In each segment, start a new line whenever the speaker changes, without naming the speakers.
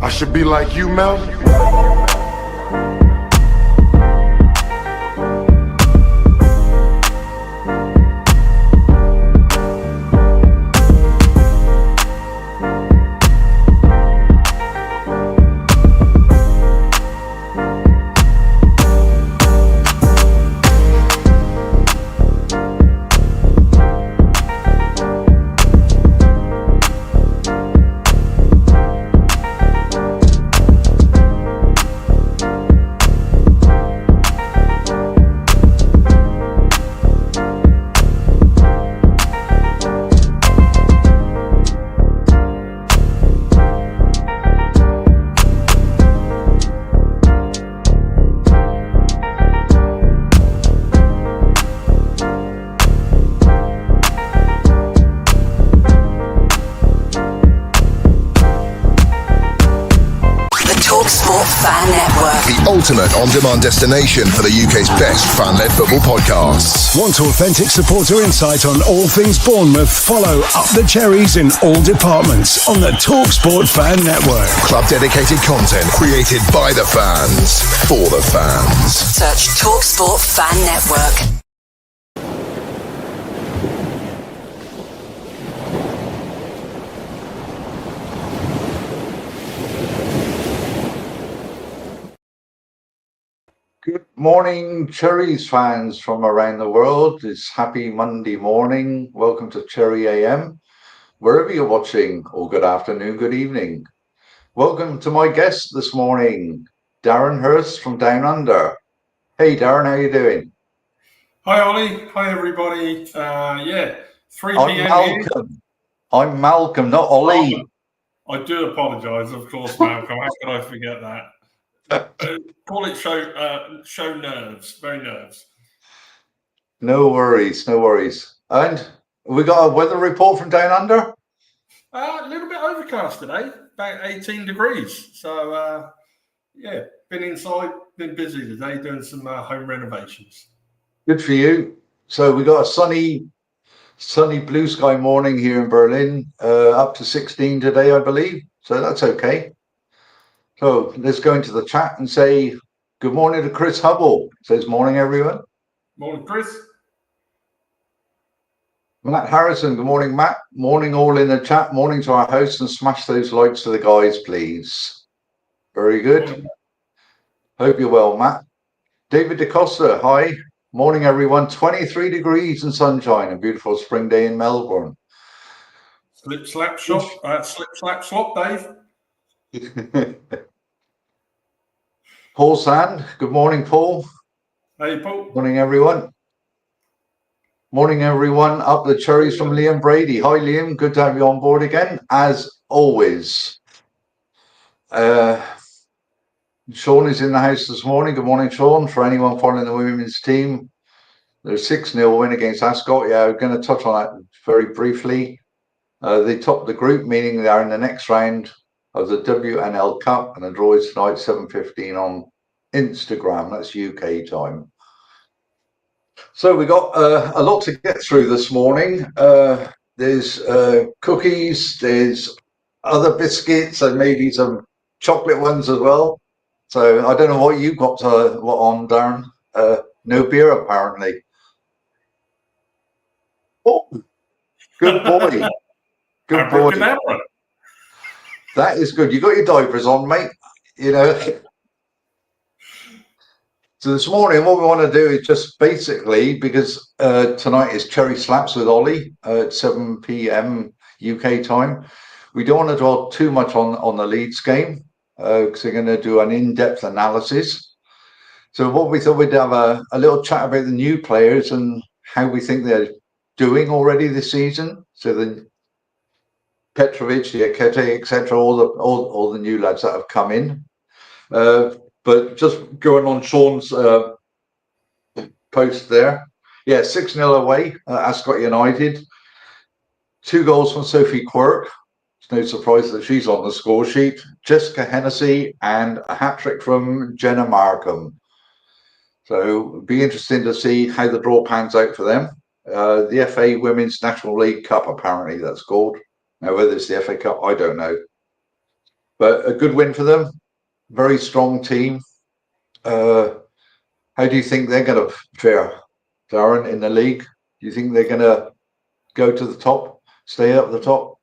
I should be like you, Mel.
The ultimate on-demand destination for the UK's best fan-led football podcasts.
Want authentic supporter insight on all things Bournemouth? Follow Up the Cherries in all departments on the TalkSport Fan Network.
Club-dedicated content created by the fans, for the fans.
Search TalkSport Fan Network.
Good morning, Cherries fans from around the world. It's happy Monday morning. Welcome to Cherry AM, wherever you're watching, or good afternoon, good evening. Welcome to my guest this morning, Darren Hurst from Down Under. Hey, Darren, how you doing?
Hi, Ollie. Hi, everybody. 3
I'm
p.m.
Malcolm. I'm Malcolm, not Ollie.
I do apologise, of course, Malcolm. How can I forget that? Call it show nerves, very nerves.
No worries, no worries. And we got a weather report from Down Under?
A little bit overcast today, about 18 degrees. So, been inside, been busy today doing some home renovations.
Good for you. So we got a sunny blue sky morning here in Berlin, up to 16 today, I believe. So that's okay. So let's go into the chat and say good morning to Chris Hubble. Says morning, everyone.
Morning, Chris.
Matt Harrison, good morning, Matt. Morning all in the chat. Morning to our hosts, and smash those likes to the guys, please. Very good.
Morning.
Hope you're well, Matt. David DeCosta, hi. Morning, everyone. 23 degrees and sunshine. A beautiful spring day in Melbourne.
Slip, slap, swap, Dave.
Paul Sand, good morning, Paul.
Hey, Paul.
Morning, everyone. Morning, everyone. Up the cherries from Liam Brady. Hi, Liam. Good to have you on board again, as always. Sean is in the house this morning. Good morning, Sean. For anyone following the women's team, there's 6-0 win against Ascot. Yeah, we're going to touch on that very briefly. They topped the group, meaning they are in the next round of the WNL Cup, and the draw is tonight, 7:15 on Instagram. That's UK time. So we got a lot to get through this morning. There's cookies, there's other biscuits, and maybe some chocolate ones as well. So I don't know what you got on, Darren. No beer, apparently. Oh, good boy. Good boy. That is good. You got your diapers on, mate. You know. So this morning, what we want to do is just basically, because tonight is Cherry Slaps with Ollie at 7 p.m. UK time, we don't want to dwell too much on the Leeds game because we're going to do an in-depth analysis. So what we thought we'd have a little chat about the new players and how we think they're doing already this season. So the Petrovic, the Akete, etc., all the new lads that have come in. But just going on Sean's post there. Yeah, 6-0 away at Ascot United. 2 goals from Sophie Quirk. It's no surprise that she's on the score sheet. Jessica Hennessy and a hat-trick from Jenna Markham. So it'll be interesting to see how the draw pans out for them. The FA Women's National League Cup, apparently that's called. Now, whether it's the FA Cup, I don't know. But a good win for them. Very strong team. How do you think they're going to fare, Darren, in the league? Do you think they're going to go to the top, stay up the top?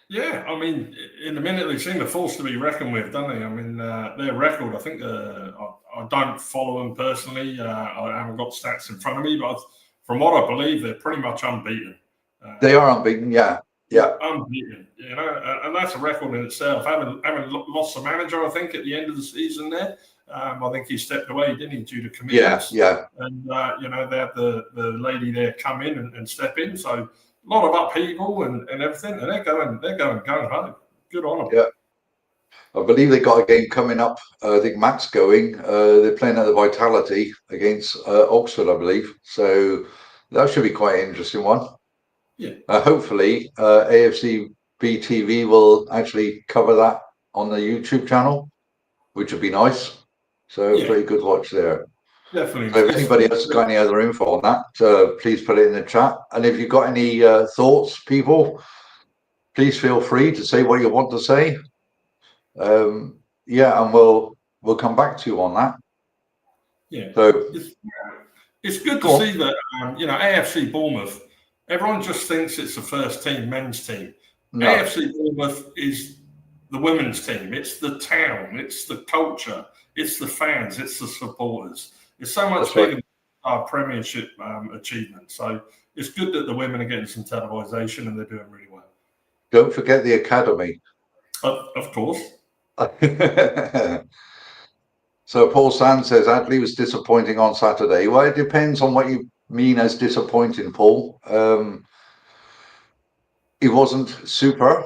Yeah, I mean, in the minute they seem a force to be reckoned with, don't they? I mean, their record, I think, I don't follow them personally. I haven't got stats in front of me, but from what I believe, they're pretty much unbeaten.
They are unbeaten, yeah.
Unbeaten, and that's a record in itself. Having lost the manager, I think, at the end of the season there. I think he stepped away, didn't he, due to commitments?
Yeah.
And, they had the lady there come in and step in. So a lot of upheaval and everything. And they're going home. Good on them.
Yeah. I believe they got a game coming up. I think Matt's going. They're playing at the Vitality against Oxford, I believe. So that should be quite an interesting one.
Yeah.
Hopefully, AFCB TV will actually cover that on the YouTube channel, which would be nice. So pretty good watch there.
Definitely.
So if anybody else has got any other info on that, please put it in the chat. And if you've got any thoughts, people, please feel free to say what you want to say. And we'll come back to you on that.
Yeah.
So
it's good to see that AFC Bournemouth. Everyone just thinks it's the first team, men's team. No. AFC Bournemouth is the women's team. It's the town. It's the culture. It's the fans. It's the supporters. It's so much bigger than our Premiership achievement. So it's good that the women are getting some televisation and they're doing really well.
Don't forget the academy.
Of course.
So Paul Sand says Adley was disappointing on Saturday. Well, it depends on what you mean as disappointing, Paul. He wasn't super.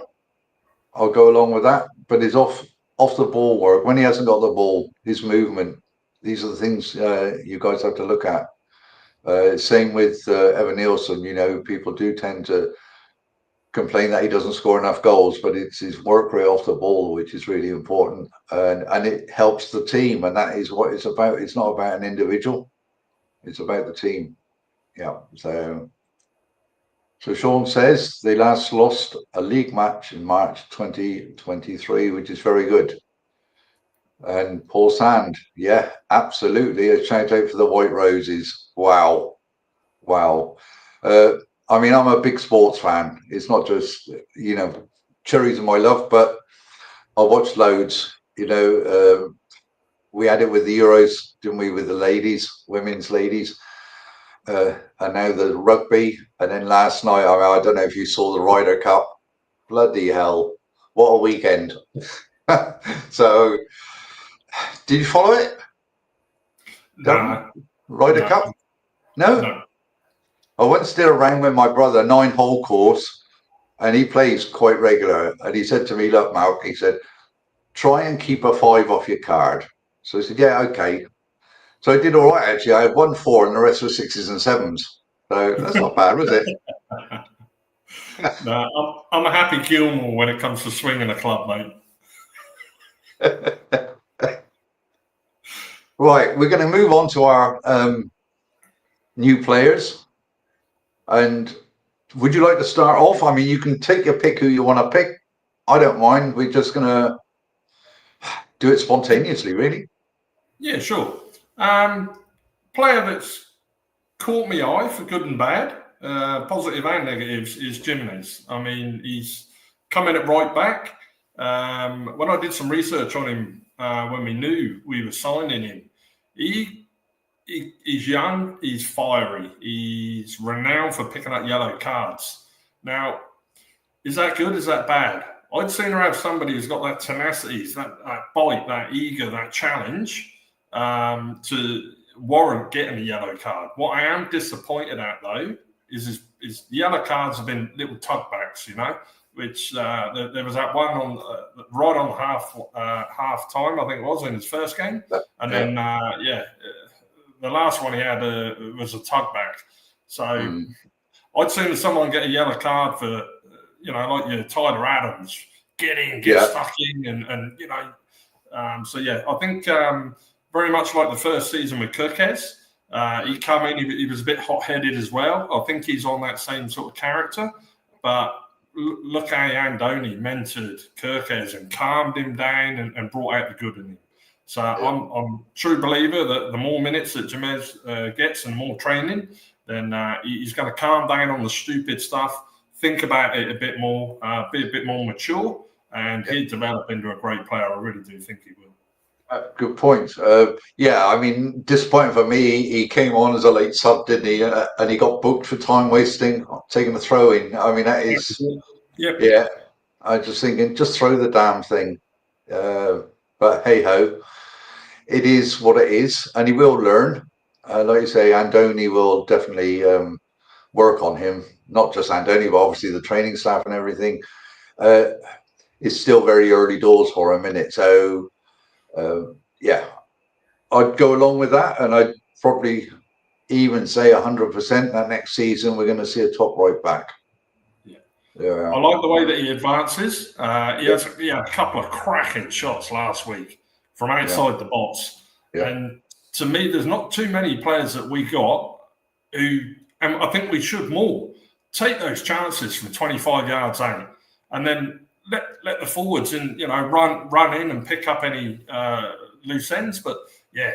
I'll go along with that. But his off the ball work, when he hasn't got the ball, his movement, these are the things you guys have to look at. Same with Evan Nielsen. People do tend to complain that he doesn't score enough goals, but it's his work rate off the ball which is really important, and it helps the team, and that is what it's about. It's not about an individual, it's about the team. So Sean says they last lost a league match in March 2023, which is very good. And Paul Sand, yeah, absolutely, a shout out for the White Roses. Wow. I mean, I'm a big sports fan. It's not just, Cherries are my love, but I watch loads. We had it with the Euros, didn't we, with the ladies, women's ladies, and now the rugby. And then last night, I don't know if you saw the Ryder Cup. Bloody hell. What a weekend. So, did you follow it? Ryder Cup? No. I went still around with my brother, 9-hole course, and he plays quite regular. And he said to me, look, Mark, he said, try and keep a 5 off your card. So I said, yeah, okay. So I did all right, actually. I had 1 4 and the rest were 6s and 7s. So that's not bad, was it?
No, I'm a Happy Gilmore when it comes to swinging a club, mate.
Right, we're going to move on to our new players. And would you like to start off? I mean, you can take your pick who you want to pick. I don't mind. We're just going to do it spontaneously, really.
Yeah, sure. Player that's caught me eye for good and bad, positive and negatives, is Jimenez. I mean, he's coming at right back. When I did some research on him, when we knew we were signing him, he's young, he's fiery, he's renowned for picking up yellow cards. Now, is that good? Is that bad? I'd sooner have somebody who's got that tenacity, that bite, that eager, that challenge to warrant getting a yellow card. What I am disappointed at, though, is yellow cards have been little tugbacks, which there was that one on right on half time, I think it was, in his first game. And then, the last one he had was a tugback. So I'd seen someone get a yellow card for, like your Tyler Adams, get in, get stuck in, and I think very much like the first season with Kirkes, he come in, he was a bit hot-headed as well. I think he's on that same sort of character, but look how Andoni mentored Kirkes and calmed him down and brought out the good in him. So I'm a true believer that the more minutes that Jamez gets and more training, then he's going to calm down on the stupid stuff, think about it a bit more, be a bit more mature, and he'll develop into a great player. I really do think he will.
Good point. I mean, disappointing for me. He came on as a late sub, didn't he? And he got booked for time wasting, taking a throw in. I mean, that is, yeah. I just thinking, just throw the damn thing. But hey ho, it is what it is, and he will learn. Like you say, Andoni will definitely work on him. Not just Andoni, but obviously the training staff and everything. It's still very early doors for him, isn't it? So. I'd go along with that, and I'd probably even say 100% that next season we're going to see a top right back.
I like the way that he advances. He had a couple of cracking shots last week from outside the box. And to me, there's not too many players that we got who, and I think we should more, take those chances from 25 yards out and then let the forwards run in and pick up any loose ends. But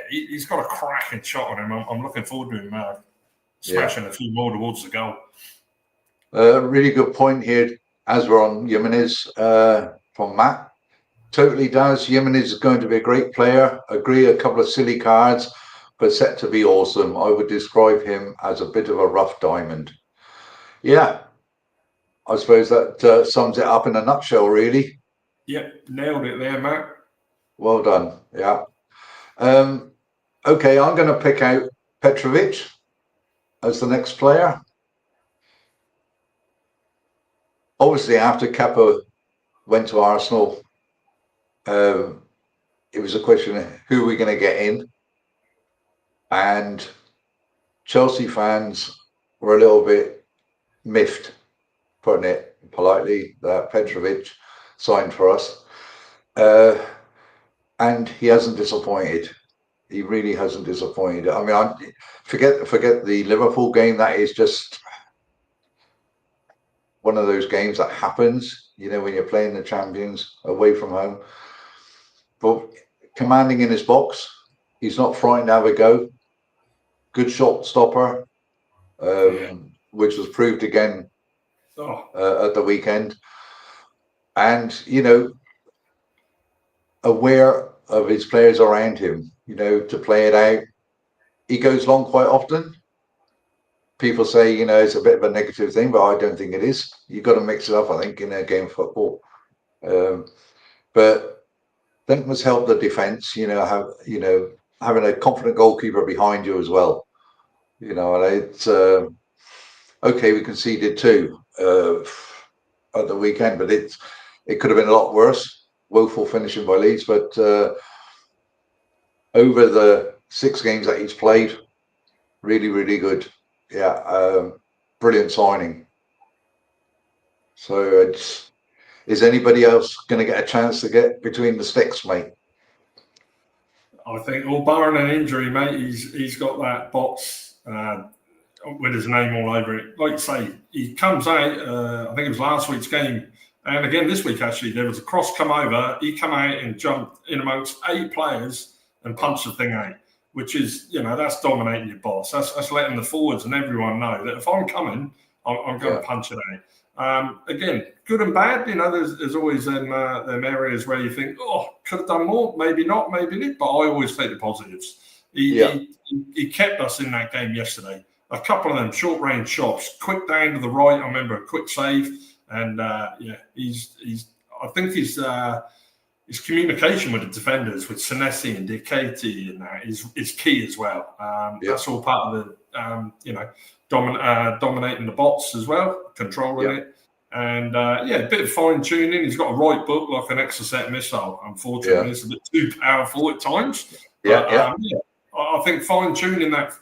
he's got a cracking shot on him. I'm looking forward to him smashing a few more towards the goal.
Really good point here, as we're on Jimenez from Matt. Totally does. Jimenez is going to be a great player. Agree, a couple of silly cards, but set to be awesome. I would describe him as a bit of a rough diamond. Yeah. I suppose that sums it up in a nutshell, really.
Yep, nailed it there, Matt.
Well done. Yeah. Okay, I'm going to pick out Petrovic as the next player. Obviously, after Kappa went to Arsenal, it was a question of who are we going to get in, and Chelsea fans were a little bit miffed, putting it politely, that Petrovic signed for us. And he hasn't disappointed. He really hasn't disappointed. I mean, forget the Liverpool game. That is just one of those games that happens, when you're playing the champions away from home. But commanding in his box, he's not frightened to have a go. Good shot stopper, which was proved again at the weekend. And, aware of his players around him, to play it out. He goes long quite often. People say, it's a bit of a negative thing, but I don't think it is. You've got to mix it up, I think, in a game of football. But that must help the defence, having a confident goalkeeper behind you as well. And it's okay, we conceded 2 at the weekend, but it could have been a lot worse. Woeful finishing by Leeds, but over the 6 games that he's played, really, really good. Brilliant signing. So is anybody else going to get a chance to get between the sticks, mate?
I think, barring an injury, mate, he's got that box with his name all over it. Like you say, he comes out, I think it was last week's game, and again this week actually, there was a cross come over, he come out and jumped in amongst 8 players and punched the thing out, which is, that's dominating your boss. That's letting the forwards and everyone know that if I'm coming, I'm going to punch it out. Again, good and bad, there's always them areas where you think, could have done more, maybe not, but I always take the positives. He kept us in that game yesterday. A couple of them short-range shots, quick down to the right. I remember a quick save, and I think his communication with the defenders, with Senesi and Diketi, and that is key as well. That's all part of the dominating the bots as well, controlling it, and a bit of fine tuning. He's got a right book like an Exocet missile. Unfortunately, it's a bit too powerful at times. I think fine tuning that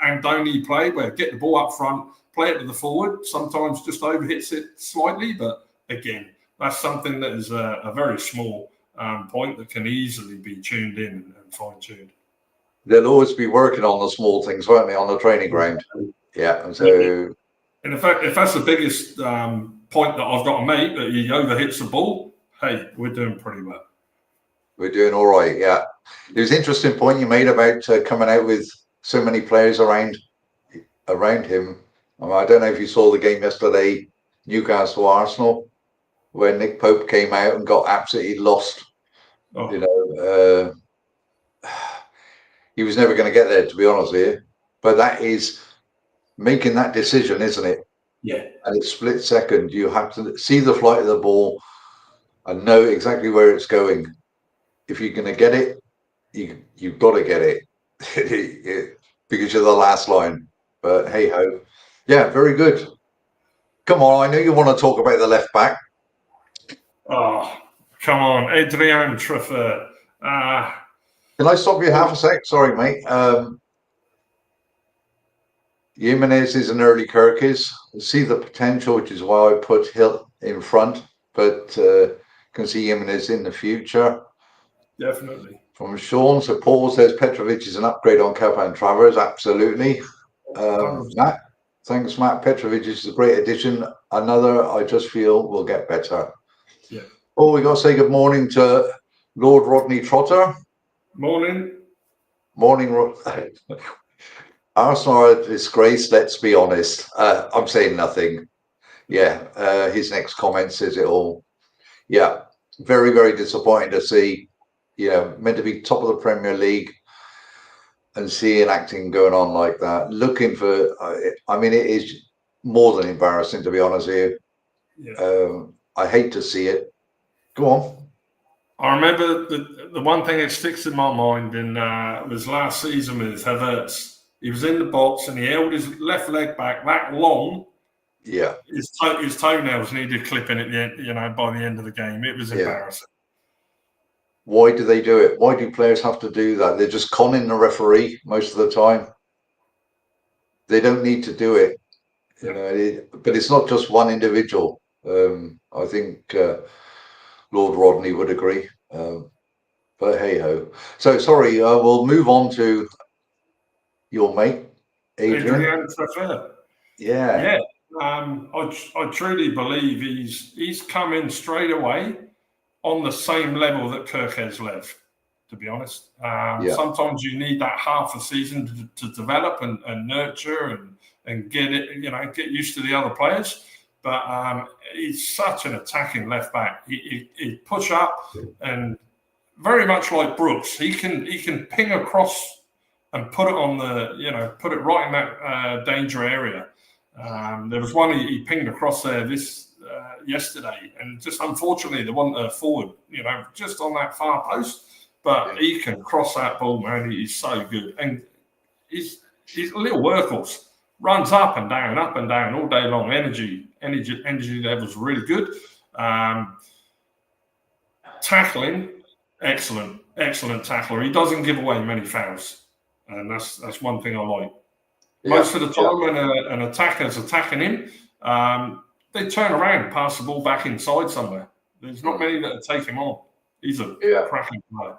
Andoni play, where get the ball up front, play it to the forward. Sometimes just overhits it slightly, but again, that's something that is a very small point that can easily be tuned in and fine tuned.
They'll always be working on the small things, won't they, on the training ground? Yeah. So,
and if that's the biggest point that I've got to make, that he overhits the ball, hey, we're doing pretty well.
We're doing all right, yeah. There's an interesting point you made about coming out with so many players around him. I don't know if you saw the game yesterday, Newcastle-Arsenal, where Nick Pope came out and got absolutely lost.
Oh.
He was never going to get there, to be honest with you. But that is making that decision, isn't it?
Yeah.
And it's split second. You have to see the flight of the ball and know exactly where it's going. If you're going to get it, you've got to get it because you're the last line. But hey ho, yeah, very good. Come on, I know you want to talk about the left back.
Oh, come on, Adrian Truffert.
Can I stop you half a sec? Sorry, mate. Jimenez is an early Kirkis. See the potential, which is why I put Hill in front, but can see Jimenez in the future.
Definitely.
From Sean, so Paul says Petrovic is an upgrade on Cavan Travers. Absolutely. Matt, thanks, Matt. Petrovic is a great addition. Another, I just feel, will get better.
Yeah.
Oh, we got to say good morning to Lord Rodney Trotter.
Morning.
Morning. Arsenal are a disgrace, let's be honest. I'm saying nothing. Yeah, his next comment says it all. Yeah, very, very disappointing to see, meant to be top of the Premier League and seeing acting going on like that. Looking for, it is more than embarrassing, to be honest with you.
Yeah.
I hate to see it. Go on.
I remember the one thing that sticks in my mind was last season with Havertz. He was in the box and he held his left leg back that long.
Yeah.
His toenails needed clipping at the end, by the end of the game. It was embarrassing.
Why do they do it? Why do players have to do that? They're just conning the referee most of the time. They don't need to do it. But it's not just one individual. I think Lord Rodney would agree. But hey ho. So sorry, we'll move on to your mate, Adrian. Yeah.
I truly believe he's come in straight away on the same level that Kirk has left, to be honest. Sometimes you need that half a season to develop and nurture and get it, get used to the other players. But he's such an attacking left back. He push up, and very much like Brooks, he can ping across and put it on put it right in that danger area. There was one he pinged across there yesterday, and just unfortunately there wasn't a forward, just on that far post. But he can cross that ball, man. He's so good, and he's a little workhorse. Runs up and down all day long. Energy levels really good. Tackling, excellent tackler. He doesn't give away many fouls, and that's one thing I like. Most of the time when an attacker's attacking him, they turn around and pass the ball back inside somewhere. There's not many that take him on. He's a cracking player.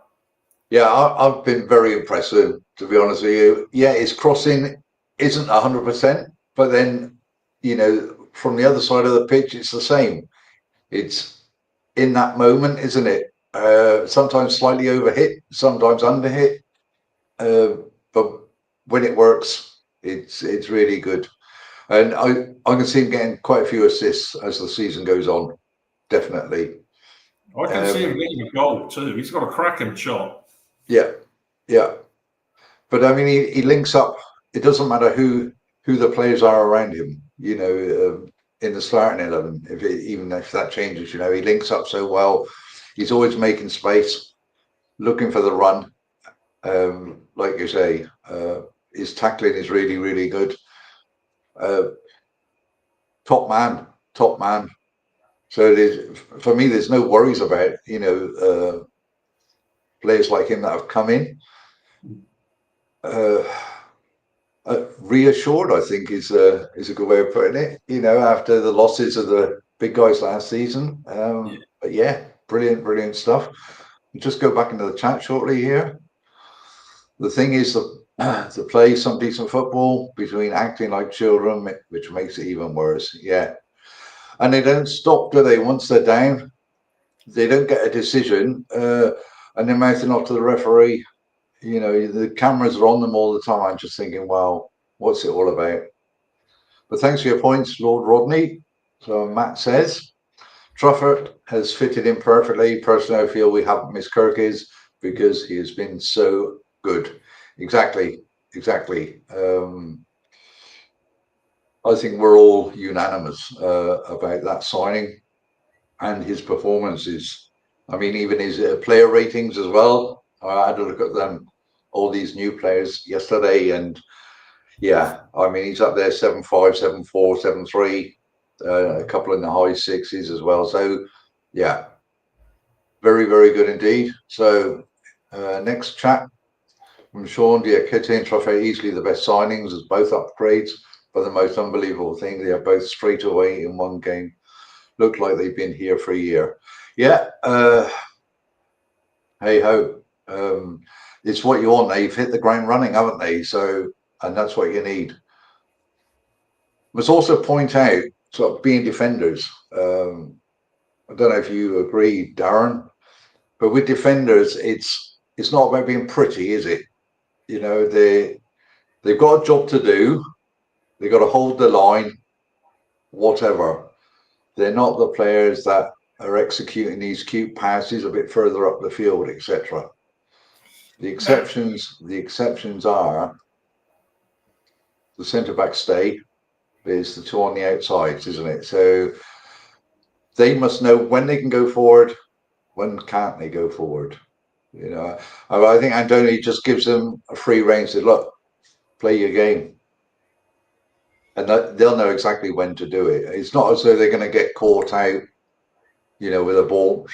Yeah, I've been very impressed with him, to be honest with you. Yeah, his crossing isn't 100%, but then, from the other side of the pitch, it's the same. It's in that moment, isn't it? Sometimes slightly overhit, sometimes underhit. But when it works, it's really good. And I can see him getting quite a few assists as the season goes on. Definitely.
I can see him getting a goal too. He's got a cracking shot.
Yeah. But he links up. It doesn't matter who the players are around him, in the starting 11, even if that changes, he links up so well. He's always making space, looking for the run. Like you say, his tackling is really, really good. Top man. So for me, there's no worries about, players like him that have come in. Reassured, I think, is a good way of putting it. After the losses of the big guys last season. But yeah, brilliant stuff. We'll just go back into the chat shortly here. The thing is to play some decent football between acting like children, which makes it even worse. Yeah. And they don't stop, do they? Once they're down, they don't get a decision, and they're mouthing off to the referee. You know, the cameras are on them all the time. I'm just thinking, well, what's it all about? But thanks for your points, Lord Rodney. So Matt says, Truffert has fitted in perfectly. Personally, I feel we haven't missed Kirkes because he has been so good. Exactly. I think we're all unanimous about that signing and his performances. I mean, even his player ratings as well. I had a look at them, all these new players yesterday, and yeah, I mean, he's up there 7.5, 7.4, 7.3, a couple in the high sixes as well. So yeah, very, very good indeed. So next chat from Sean, Diakite and Truffet, easily the best signings as both upgrades. But the most unbelievable thing, they are both straight away in one game. Look like they've been here for a year. Yeah. Hey ho. It's what you want. They've hit the ground running, haven't they? So, and that's what you need. Must also point out, sort of being defenders. I don't know if you agree, Darren, but with defenders, it's not about being pretty, is it? You know, they've got a job to do. They've got to hold the line, whatever. They're not the players that are executing these cute passes a bit further up the field, etc. The exceptions are the centre back stay. There's the two on the outsides, isn't it? So they must know when they can go forward, when can't they go forward. You know, I think Andoni just gives them a free rein. Said, look, play your game. And they'll know exactly when to do it. It's not as though they're going to get caught out, you know, with a ball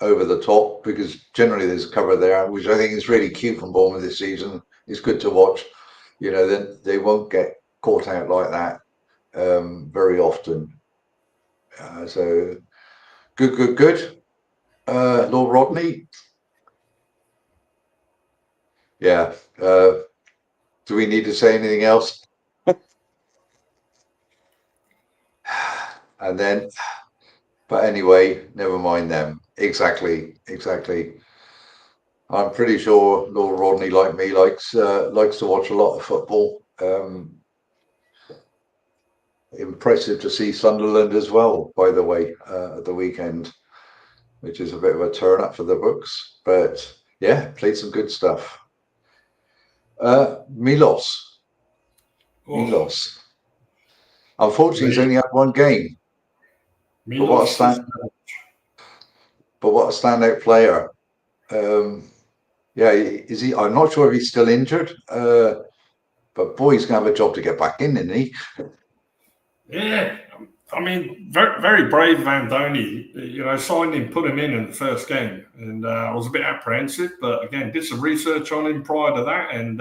over the top, because generally there's a cover there, which I think is really cute from Bournemouth this season. It's good to watch. You know, then they won't get caught out like that very often. So good. Lord Rodney. Yeah. Do we need to say anything else? And then, but anyway, never mind them. Exactly. I'm pretty sure Lord Rodney, like me, likes to watch a lot of football. Impressive to see Sunderland as well, by the way, at the weekend, which is a bit of a turn up for the books. But yeah, played some good stuff. Milos. Unfortunately, he's only had one game. But what a standout player. Yeah, is he? I'm not sure if he's still injured. But boy, he's gonna have a job to get back in, isn't he?
Yeah, I mean, very, very brave Van Doney. You know, signed him, put him in the first game, and I was a bit apprehensive. But again, did some research on him prior to that, and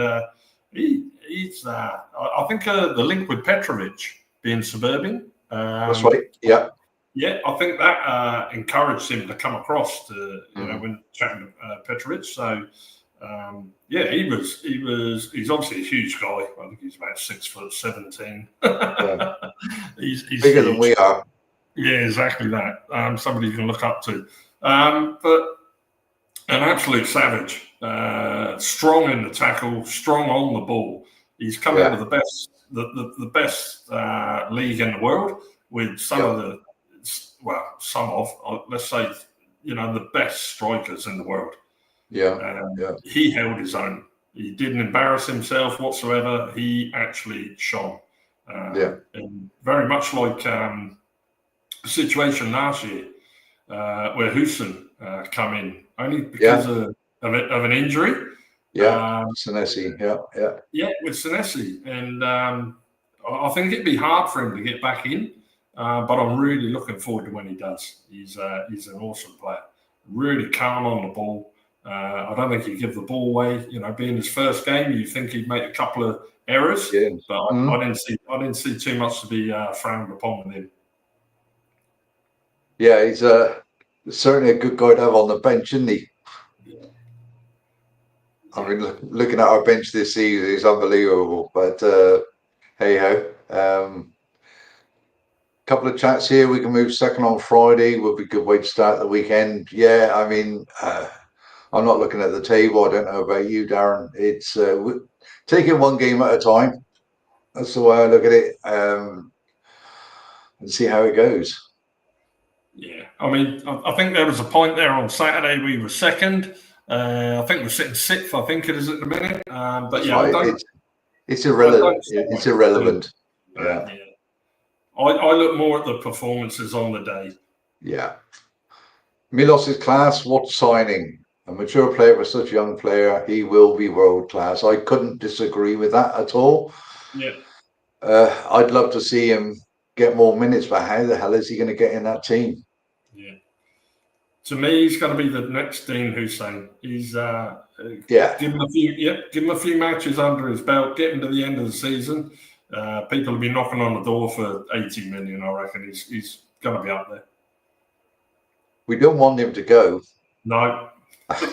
he's. I think the link with Petrovic being Suburban.
That's right. Yeah.
Yeah, I think that encouraged him to come across to when chatting to Petrovic. So yeah, he's obviously a huge guy. I think he's about 6'17".
Yeah.
he's
bigger than we are.
Yeah, exactly that. Somebody you can look up to. But an absolute savage. Strong in the tackle, strong on the ball. He's come out of the best league in the world with let's say, the best strikers in the world. He held his own. He didn't embarrass himself whatsoever. He actually shone. And very much like the situation last year where Houston come in only because of an injury.
Senesi.
Yeah, with Senesi. And I think it'd be hard for him to get back in. But I'm really looking forward to when he does. He's an awesome player. Really calm on the ball. I don't think he'd give the ball away. You know, being his first game, you think he'd make a couple of errors. Yeah. But I didn't see too much to be frowned upon with him.
Yeah, he's certainly a good guy to have on the bench, isn't he? Yeah. I mean, looking at our bench this season is unbelievable. But hey ho. Couple of chats here. We can move second on Friday. Would be a good way to start the weekend. Yeah, I mean, I'm not looking at the table. I don't know about you, Darren. It's take it one game at a time. That's the way I look at it, and see how it goes.
Yeah, I mean, I think there was a point there on Saturday. We were second. I think we're sitting sixth. I think it is at the minute. But
That's
yeah,
right. It's irrelevant. It's irrelevant. Yeah.
I look more at the performances on the day.
Yeah. Milos' class. What signing? A mature player for such a young player. He will be world class. I couldn't disagree with that at all.
Yeah.
I'd love to see him get more minutes, but how the hell is he going to get in that team?
Yeah. To me, he's going to be the next Dean Hussein. He's
yeah.
Give him a few matches under his belt. Get him to the end of the season. People will be knocking on the door for 80 million. I reckon he's going to be up there.
We don't want him to go.
No,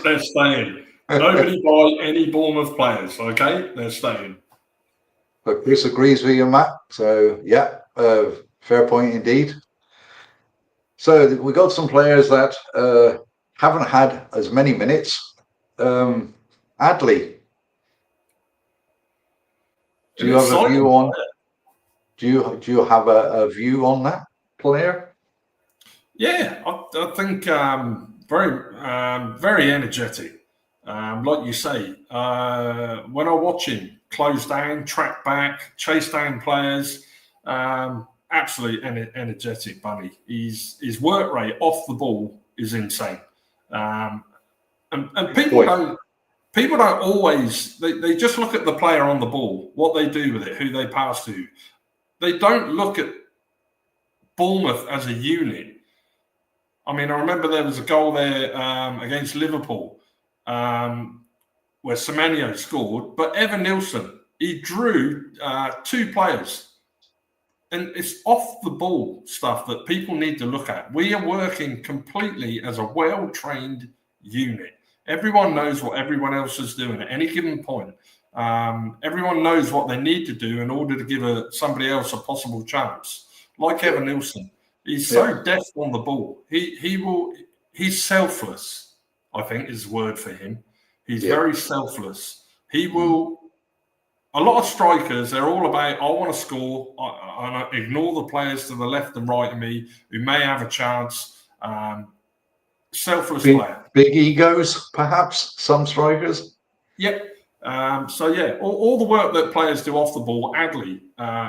they're staying. Nobody buy any Bournemouth players. Okay, they're staying.
But Chris agrees with you, Matt. So yeah, fair point indeed. So we got some players that haven't had as many minutes. Adley, do you have a view on? Do you have a view on that player?
Yeah, I think very energetic. Like you say, when I watch him close down, track back, chase down players, absolutely energetic bunny. His work rate off the ball is insane, and people don't always they just look at the player on the ball, what they do with it, who they pass to. They don't look at Bournemouth as a unit. I mean, I remember there was a goal there against Liverpool where Semenyo scored, but Evan Nilsson, he drew two players. And it's off the ball stuff that people need to look at. We are working completely as a well-trained unit. Everyone knows what everyone else is doing at any given point. Everyone knows what they need to do in order to give somebody else a possible chance. Like Evan Nilsson, he's so deft on the ball. He's selfless, I think is the word for him. He's very selfless. He will. A lot of strikers, they're all about, I want to score, and I ignore the players to the left and right of me who may have a chance. Selfless player.
Big egos, perhaps, some strikers.
Yep. All the work that players do off the ball, Adley,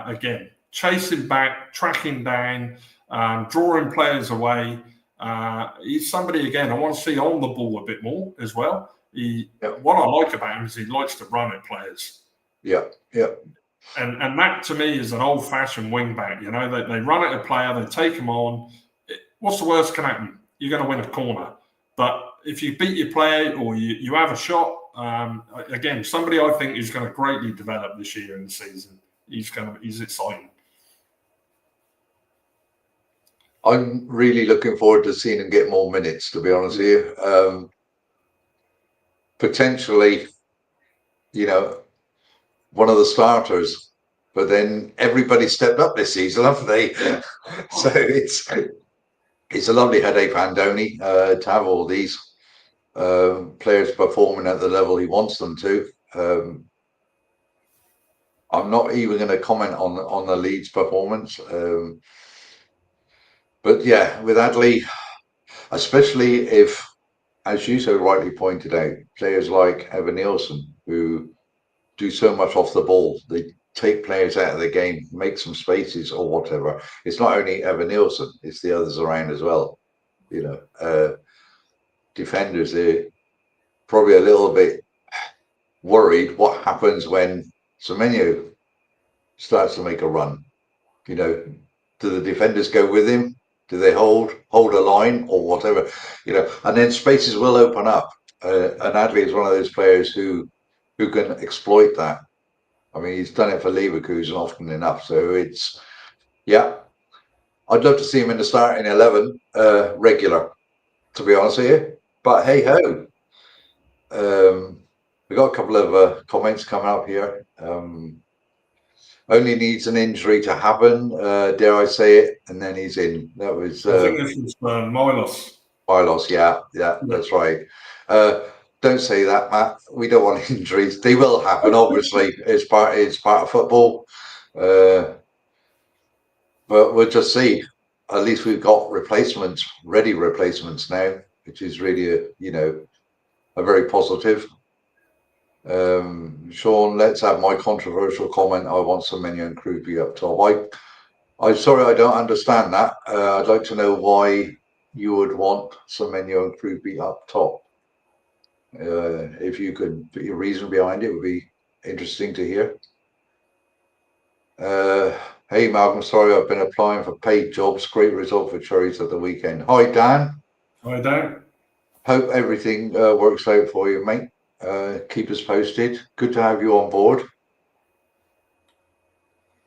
again, chasing back, tracking down, drawing players away. He's somebody, again, I want to see on the ball a bit more as well. What I like about him is he likes to run at players.
Yeah.
And that to me is an old-fashioned wing back. You know, they run at a player, they take him on. What's the worst can happen? You're going to win a corner. But if you beat your player or you have a shot, again, somebody I think is going to greatly develop this year in the season. He's exciting.
I'm really looking forward to seeing him get more minutes, to be honest with you. Potentially, one of the starters, but then everybody stepped up this season, haven't they? So it's a lovely headache for Andoni to have all these players performing at the level he wants them to. I'm not even going to comment on the Leeds performance, but yeah, with Adley, especially if, as you so rightly pointed out, players like Evan Nilsson who do so much off the ball, they take players out of the game, make some spaces or whatever. It's not only Evan Nilsson, it's the others around as well. Defenders, they're probably a little bit worried what happens when Semenyo starts to make a run. Do the defenders go with him? Do they hold a line or whatever? And then spaces will open up. And Adley is one of those players who can exploit that. I mean, he's done it for Leverkusen often enough. So I'd love to see him in the starting 11 regular, to be honest with you. But hey ho, we got a couple of comments coming up here. only needs an injury to happen, dare I say it, and then he's in. That was
I think this was Milos.
Milos, yeah, that's right. Don't say that, Matt. We don't want injuries. They will happen, obviously. It's part of football. But we'll just see. At least we've got ready replacements now, which is really a very positive. Sean, let's have my controversial comment. I want Semenyo and Krupi up top. I'm sorry, I don't understand that. I'd like to know why you would want Semenyo and Krupi up top. If you could put your reason behind it, would be interesting to hear. Hey, Malcolm, sorry, I've been applying for paid jobs. Great result for Cherries at the weekend. Hi, Dan.
Hi, Dan.
Hope everything works out for you, mate. Keep us posted. Good to have you on board.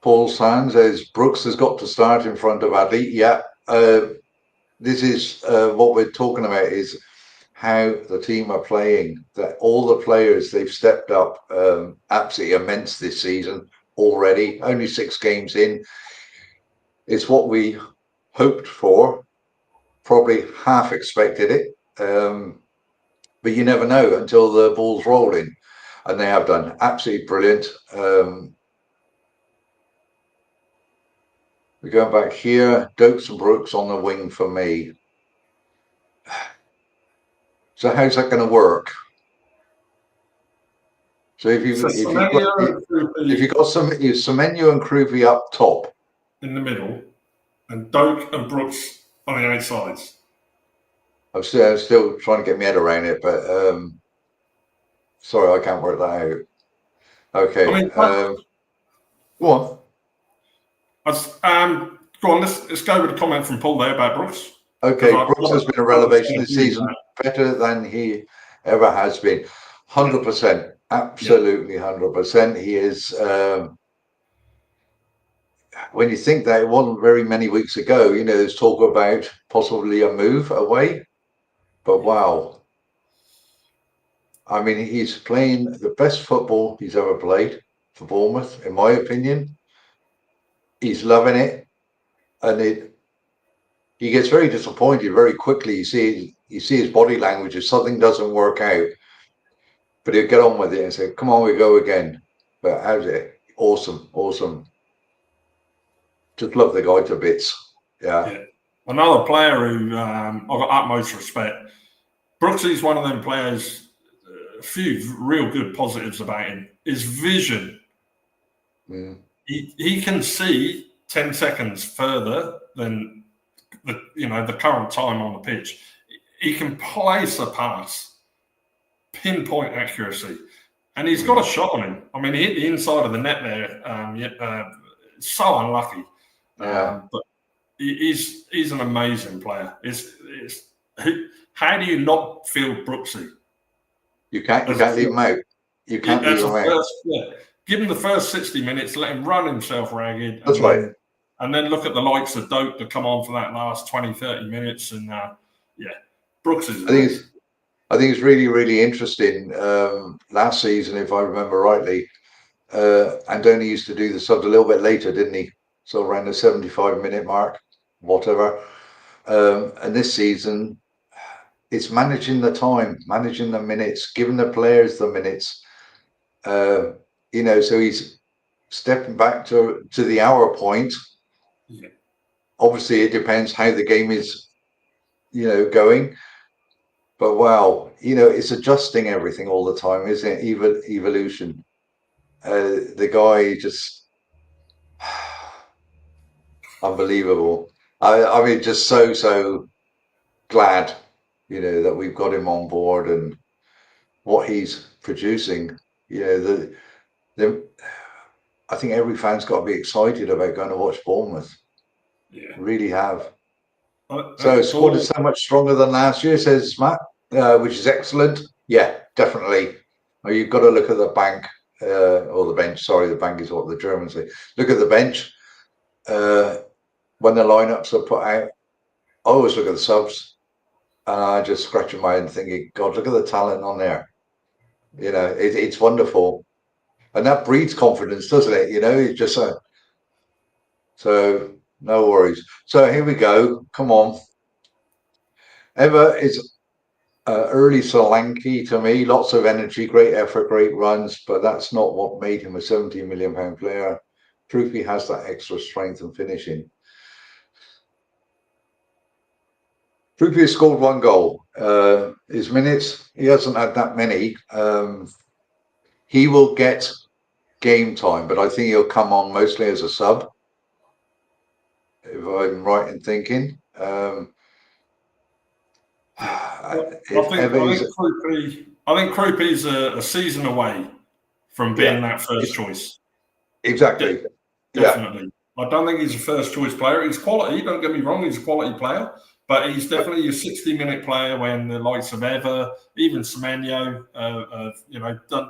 Paul Sands says Brooks has got to start in front of Addy. Yeah, this is what we're talking about is how the team are playing. That all the players, they've stepped up absolutely immense this season already. Only 6 games in. It's what we hoped for. Probably half expected it. But you never know until the ball's rolling. And they have done absolutely brilliant. We're going back here. Dokes and Brooks on the wing for me. So how's that going to work? So if you've got Semenyo and Krupi up top
in the middle, and Doak and Brooks on the outsides.
I'm still trying to get my head around it, but sorry, I can't work that out. Okay, go on.
Go on. Let's go with a comment from Paul there about Brooks.
Okay, Brooks has been a revelation this season, better than he ever has been. 100%, absolutely 100%. He is. When you think that it wasn't very many weeks ago, there's talk about possibly a move away, but wow. I mean, he's playing the best football he's ever played for Bournemouth, in my opinion. He's loving it, and he gets very disappointed very quickly. You see his body language. If something doesn't work out, but he'll get on with it and say, "Come on, we go again." But how's it? Awesome. Just love the guy to bits. Yeah.
Another player who I've got utmost respect. Brooksy's one of them players. A few real good positives about him. His vision.
Mm.
He can see 10 seconds further than the current time on the pitch. He can place a pass, pinpoint accuracy, and he's got a shot on him. I mean, he hit the inside of the net there. So unlucky.
Yeah.
But he's an amazing player. How do you not feel Brooksy?
You can't leave him out. You can't leave him out.
Give him the first 60 minutes, let him run himself ragged.
That's right.
And then look at the likes of Doak to come on for that last 20, 30 minutes. And Brooks is.
I think it's really, really interesting. Last season, if I remember rightly, Andoni used to do the subs a little bit later, didn't he? So around the 75-minute mark, whatever. And this season, it's managing the time, managing the minutes, giving the players the minutes. So he's stepping back to the hour point.
Yeah.
Obviously, it depends how the game is, going. But wow, it's adjusting everything all the time, isn't it? Evolution. The guy just unbelievable. I mean, just so glad, that we've got him on board and what he's producing. I think every fan's got to be excited about going to watch Bournemouth.
Yeah,
really have. So squad is so much stronger than last year, says Matt, which is excellent. Yeah, definitely. You've got to look at the bank or the bench. Sorry, the bank is what the Germans say. Look at the bench. When the lineups are put out, I always look at the subs and I just scratching my head thinking, God, look at the talent on there. It's wonderful. and that breeds confidence, doesn't it? It's just so no worries. So here we go. Come on. Eva is early Solanke to me. Lots of energy, great effort, great runs, but that's not what made him a £17 million player. Proof he has that extra strength and finishing. Proof has scored 1 goal. His minutes, he hasn't had that many. He will get game time, but I think he'll come on mostly as a sub, if I'm right in thinking.
I think Croupy's a season away from being that first choice.
Exactly.
Definitely. I don't think he's a first choice player. He's quality, don't get me wrong, he's a quality player, but he's definitely a 60-minute player when the likes of Ever, even Semenyo,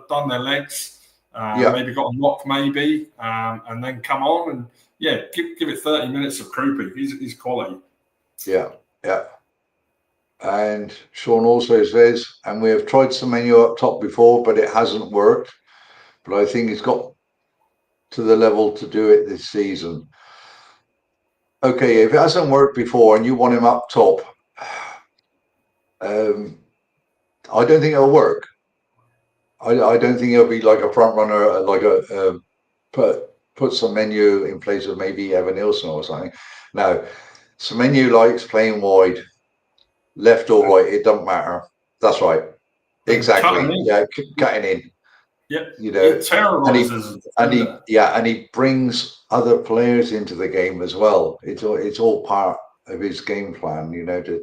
done their legs, maybe got a knock maybe, and then come on and give it 30 minutes of Croupy. He's quality.
Yeah. And Sean also says, and we have tried Semenyo up top before, but it hasn't worked. But I think he's got to the level to do it this season. Okay, if it hasn't worked before and you want him up top, I don't think it'll work. I don't think he'll be like a front runner, like put some menu in place of maybe Evan Nielsen or something. No, Semenyo likes playing wide, left or right, it doesn't matter. That's right. Exactly. Cutting in.
Yeah, it terrorizes.
And he brings other players into the game as well. It's all part of his game plan, that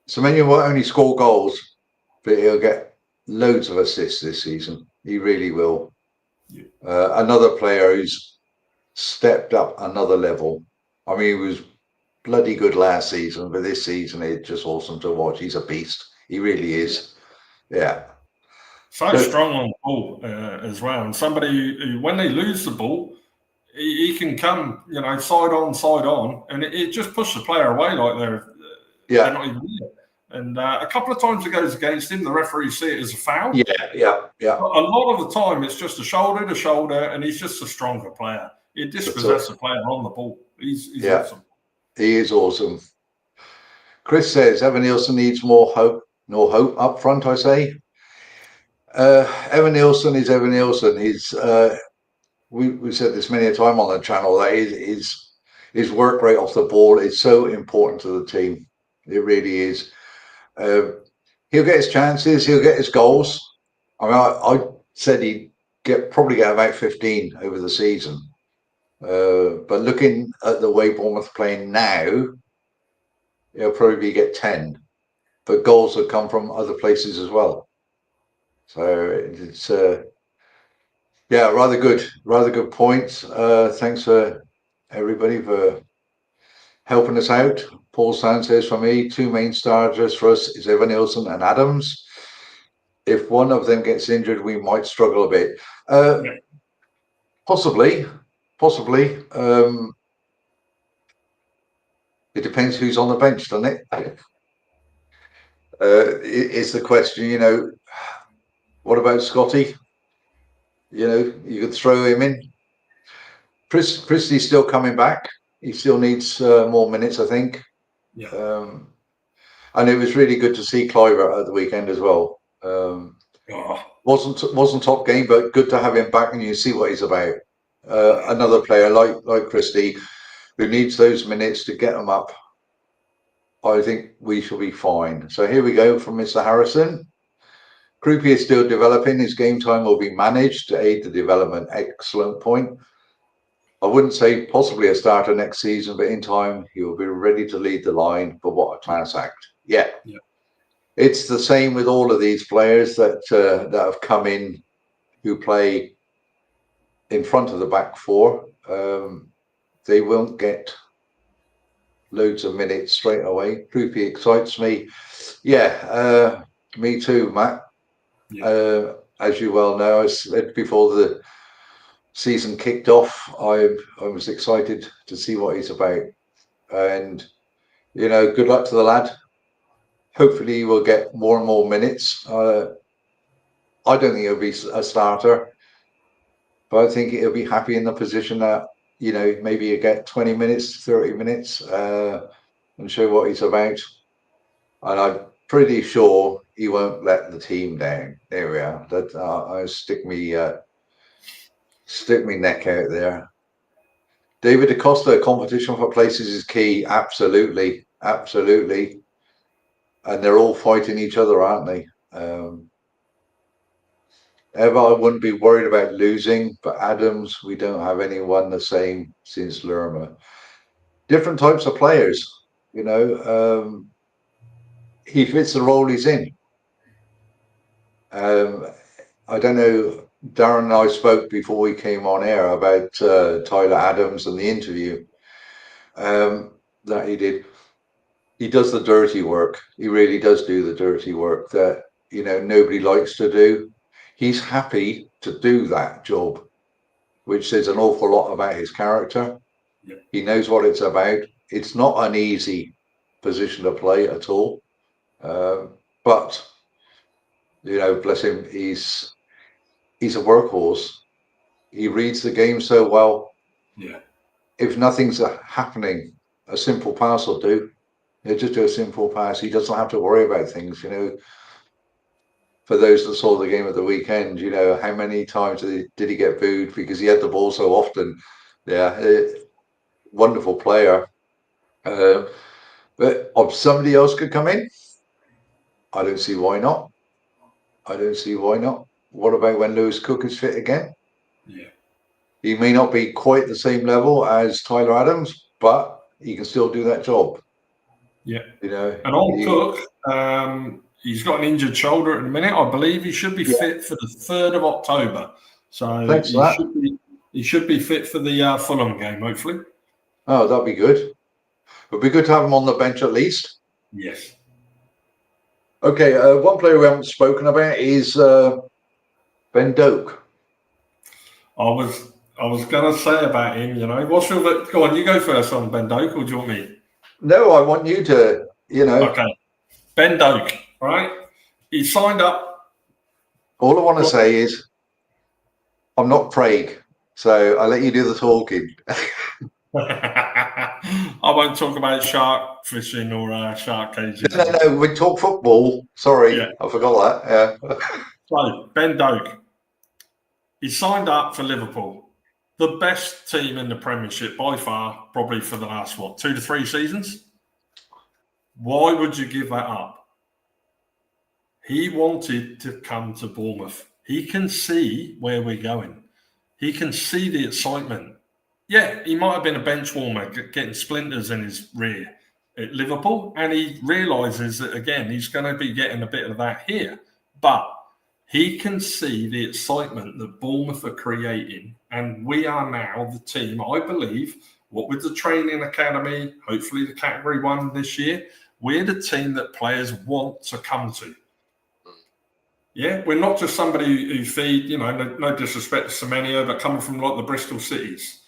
Semenyo won't only score goals, but he'll get loads of assists this season. He really will. Yeah. Another player who's stepped up another level. I mean, he was bloody good last season, but this season it's just awesome to watch. He's a beast. He really is. Yeah.
So strong on the ball as well. And somebody who, when they lose the ball, he can come, side on, and it just pushes the player away like they're not even there. And a couple of times it goes against him, the referee see it as a foul.
Yeah.
A lot of the time it's just a shoulder to shoulder, and he's just a stronger player. He dispossesses the player on the ball. He's awesome.
He is awesome. Chris says Evan Nielsen needs more hope up front, I say. Evan Nielsen is Evan Nielsen. He's we've said this many a time on the channel that his work rate off the ball is so important to the team. It really is. He'll get his chances. He'll get his goals. I mean, I said he'd probably get about 15 over the season. But looking at the way Bournemouth are playing now, he'll probably get 10. But goals will come from other places as well. So it's rather good points. Thanks for everybody for helping us out. Paul Sand says, for me, 2 main starters for us is Evan Nielsen and Adams. If one of them gets injured, we might struggle a bit. Possibly. It depends who's on the bench, doesn't it? It's the question, what about Scotty? You could throw him in. Christie's still coming back. He still needs more minutes, I think. Yeah. And it was really good to see Cliver at the weekend as well. Wasn't top game, but good to have him back, and you see what he's about. Another player like Christie, who needs those minutes to get them up. I think we shall be fine. So here we go from Mr. Harrison. Croupy is still developing. His game time will be managed to aid the development. Excellent point. I wouldn't say possibly a starter next season, but in time he will be ready to lead the line. But what a class act! Yeah. It's the same with all of these players that have come in, who play in front of the back four. They won't get loads of minutes straight away. Croupy excites me. Yeah, me too, Matt. As you well know, as said before the season kicked off, I was excited to see what he's about. And, good luck to the lad. Hopefully he will get more and more minutes. I I don't think he'll be a starter, but I think he'll be happy in the position that, maybe you get 20 minutes, 30 minutes, and show what he's about. And I'm pretty sure he won't let the team down. There we are. That I'll stick me neck out there. David Acosta, competition for places is key. Absolutely, absolutely. And they're all fighting each other, aren't they? Ever, I wouldn't be worried about losing, but Adams, we don't have anyone the same since Lerma. Different types of players, he fits the role he's in. I don't know, Darren and I spoke before we came on air about Tyler Adams and the interview that he did. He does the dirty work. He really does do the dirty work that, nobody likes to do. He's happy to do that job, which says an awful lot about his character.
Yeah.
He knows what it's about. It's not an easy position to play at all. But, bless him, he's a workhorse. He reads the game so well.
Yeah.
If nothing's happening, a simple pass will do. He'll just do a simple pass. He doesn't have to worry about things, For those that saw the game at the weekend, how many times did he get booed because he had the ball so often? Yeah, wonderful player. But if somebody else could come in, I don't see why not. What about when Lewis Cook is fit again?
Yeah.
He may not be quite the same level as Tyler Adams, but he can still do that job.
Yeah. And on Cook, he's got an injured shoulder at the minute. I believe he should be fit for the 3rd of October. So he should be fit for the Fulham game, hopefully.
Oh, that'd be good. It'd be good to have him on the bench at least.
Yes.
Okay, one player we haven't spoken about is Ben Doak.
I was going to say about him, What's your... Go on, you go first on Ben Doak, or do you want me?
No, I want you to,
Okay. Ben Doak, right? He signed up.
All I want to say is I'm not Craig, so I'll let you do the talking.
I won't talk about shark fishing or shark cages.
No, we talk football. Sorry, I forgot that. Yeah.
So, Ben Doak, he signed up for Liverpool, the best team in the Premiership by far, probably for the last, 2 to 3 seasons. Why would you give that up? He wanted to come to Bournemouth. He can see where we're going. He can see the excitement. Yeah, he might have been a bench warmer, getting splinters in his rear at Liverpool, and he realises that, again, he's going to be getting a bit of that here. But he can see the excitement that Bournemouth are creating, and we are now the team, I believe, what with the training academy, hopefully the Category 1 this year, we're the team that players want to come to. Yeah, we're not just somebody who feed, no disrespect to Semenyo, but coming from like the Bristol Cities,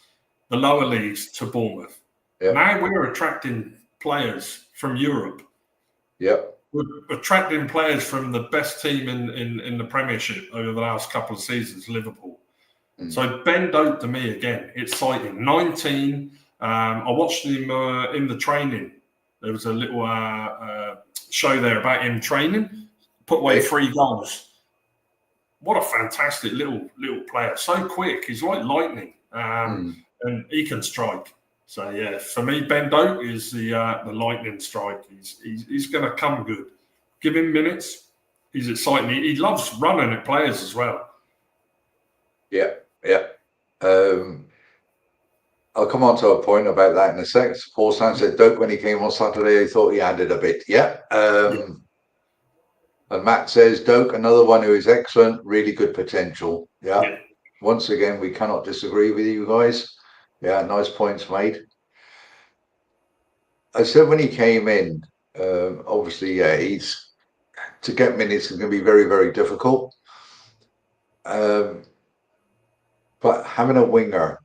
the lower leagues to Bournemouth. Yep. Now we're attracting players from Europe.
Yep.
We're attracting players from the best team in the Premiership over the last couple of seasons, Liverpool. So Ben Doak, to me, again, exciting. 19. I watched him in the training. There was a little show there about him training. Put away 3 goals. What a fantastic little player. So quick. He's like lightning. And he can strike. So, yeah, for me, Ben Doak is the lightning strike. He's going to come good. Give him minutes. He's exciting. He loves running at players as well.
Yeah. I'll come on to a point about that in a sec. Paul Stan said Doak, when he came on Saturday, he thought he added a bit. And Matt says Doak, another one who is excellent, really good potential. Yeah. Once again, we cannot disagree with you guys. Yeah, nice points made. I said when he came in, obviously, he's to get minutes is going to be very, very difficult. But having a winger,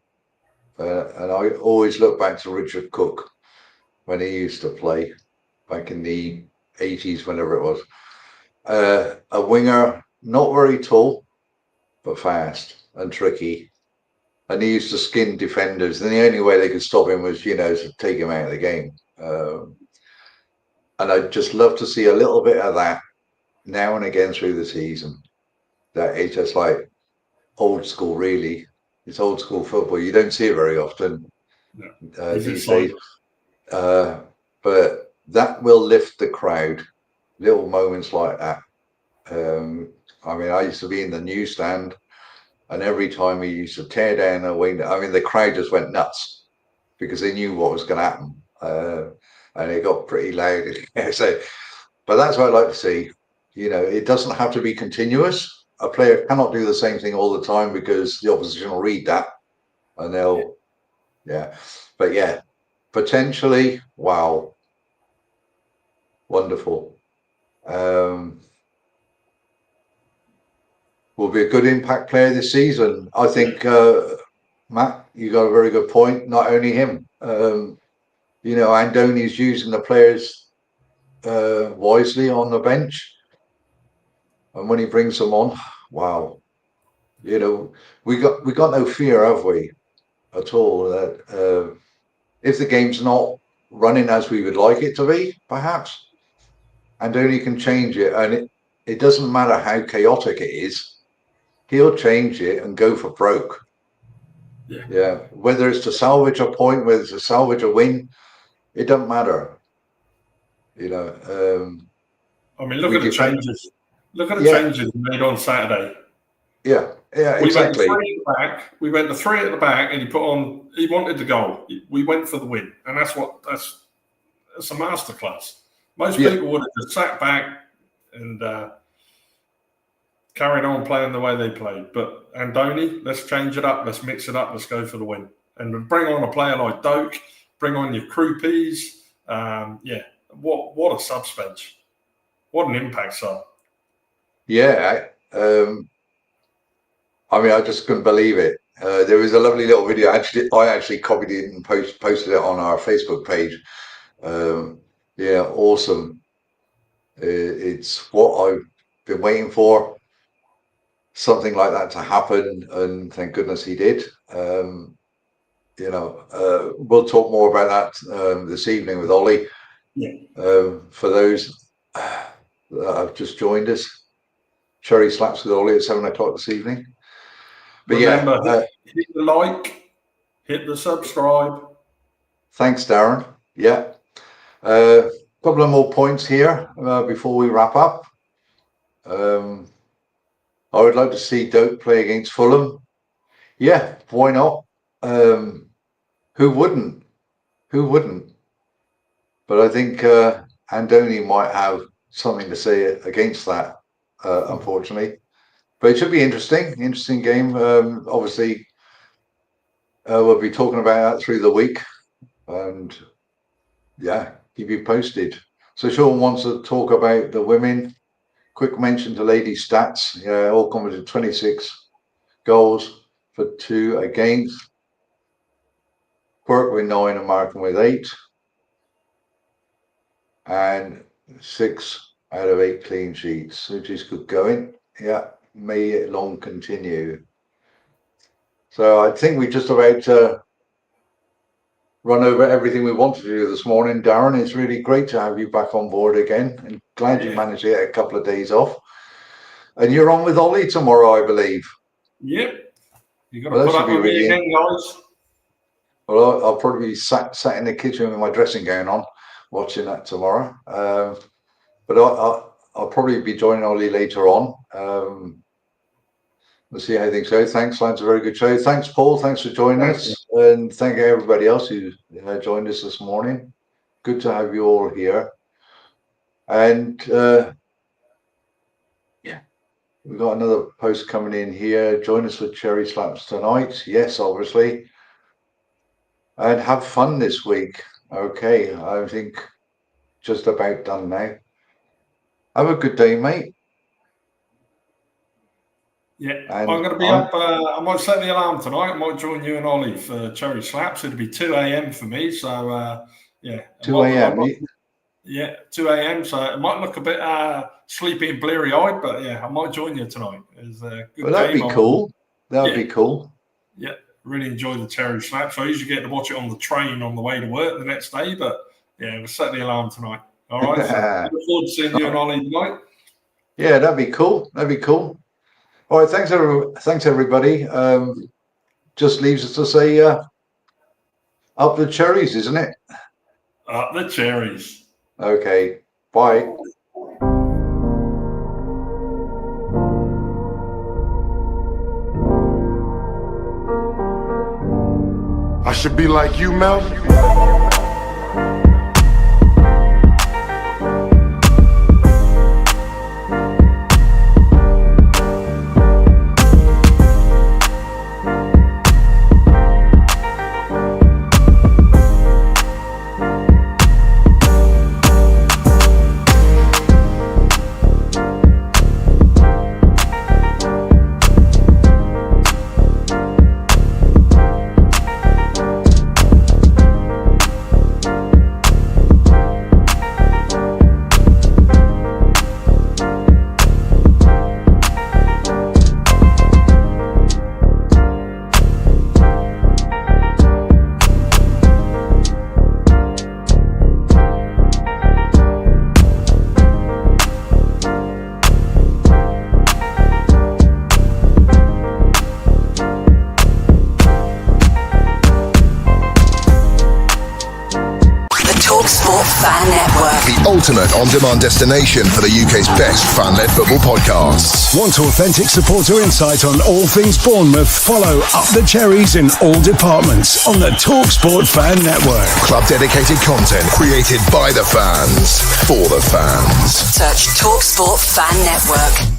and I always look back to Richard Cook when he used to play back in the 80s, whenever it was. A winger not very tall, but fast and tricky. And he used to skin defenders. And the only way they could stop him was, to take him out of the game. And I'd just love to see a little bit of that now and again through the season. That it's just like old school, really. It's old school football. You don't see it very often these days. But that will lift the crowd. Little moments like that. I used to be in the newsstand, and every time he used to tear down a wing, the crowd just went nuts because they knew what was going to happen. And it got pretty loud. So, but that's what I'd like to see. It doesn't have to be continuous. A player cannot do the same thing all the time because the opposition will read that and they'll, But yeah, potentially, wow, wonderful. Will be a good impact player this season. I think, Matt, you got a very good point. Not only him, Andoni's using the players wisely on the bench. And when he brings them on, wow, we got no fear, have we, at all? That if the game's not running as we would like it to be, perhaps, Andoni can change it, and it doesn't matter how chaotic it is, he'll change it and go for broke. Yeah. Whether it's to salvage a point, whether it's to salvage a win, it doesn't matter.
Look at the changes. Look at the changes made on Saturday.
Yeah, exactly.
We went to three at the back, and he wanted the goal. We went for the win, and that's a masterclass. Most people would have just sat back and carried on playing the way they played. But Andoni, let's change it up, let's mix it up, let's go for the win. And bring on a player like Doak, bring on your Krupies. What a subbench. What an impact sub.
Yeah, I just couldn't believe it. There was a lovely little video. I actually copied it and posted it on our Facebook page. Awesome. It's what I've been waiting for. Something like that to happen, and thank goodness he did. We'll talk more about that this evening with Ollie. For those that have just joined us, Cherry Slaps with Ollie at 7 o'clock this evening. But
remember, hit the like, hit the subscribe.
Thanks, Darren. Yeah. Couple of more points here before we wrap up. I would like to see Doak play against Fulham. Yeah, why not? Who wouldn't? But I think Andoni might have something to say against that, unfortunately. But it should be interesting game. Obviously, we'll be talking about that through the week, and keep you posted. So Sean wants to talk about the women. Quick mention to ladies' stats. Yeah, all committed 26 goals for 2 against. Quirk with 9 and Markham with 8. And 6 out of 8 clean sheets, which is good going. Yeah, may it long continue. So I think we just about run over everything we want to do this morning, Darren. It's really great to have you back on board again, and glad you managed to get a couple of days off. And you're on with Ollie tomorrow, I believe.
Yep. You've got to put up with me again, guys.
Well, I'll probably be sat in the kitchen with my dressing gown on, watching that tomorrow. But I'll probably be joining Ollie later on. We'll see how things go. Thanks, lads. A very good show. Thanks, Paul. Thanks for joining us. And thank you everybody else who joined us this morning. Good to have you all here. And we've got another post coming in here. Join us for Cherry Slaps tonight. Yes, obviously. And have fun this week. Okay, I think just about done now. Have a good day, mate.
Yeah, and I'm going to be up. I might set the alarm tonight. I might join you and Ollie for Cherry Slaps. It'll be 2 a.m. for me. So,
2 a.m.
Yeah, 2 a.m. So it might look a bit sleepy and bleary-eyed, but yeah, I might join you tonight. It's a good
that'd
game.
be cool. That'd be cool.
Yeah, really enjoy the Cherry Snaps. I usually get to watch it on the train on the way to work the next day, but yeah, we'll set the alarm tonight. All right, so look forward to seeing you and Ollie tonight.
Yeah, that'd be cool. That'd be cool. All right, thanks everybody. Just leaves us to say, up the cherries, isn't it?
Up the cherries.
Okay, bye.
I should be like you, Mel.
The ultimate on-demand destination for the UK's best fan-led football podcasts.
Want authentic supporter insight on all things Bournemouth? Follow Up the Cherries in all departments on the TalkSport Fan Network.
Club-dedicated content created by the fans, for the fans.
Search TalkSport Fan Network.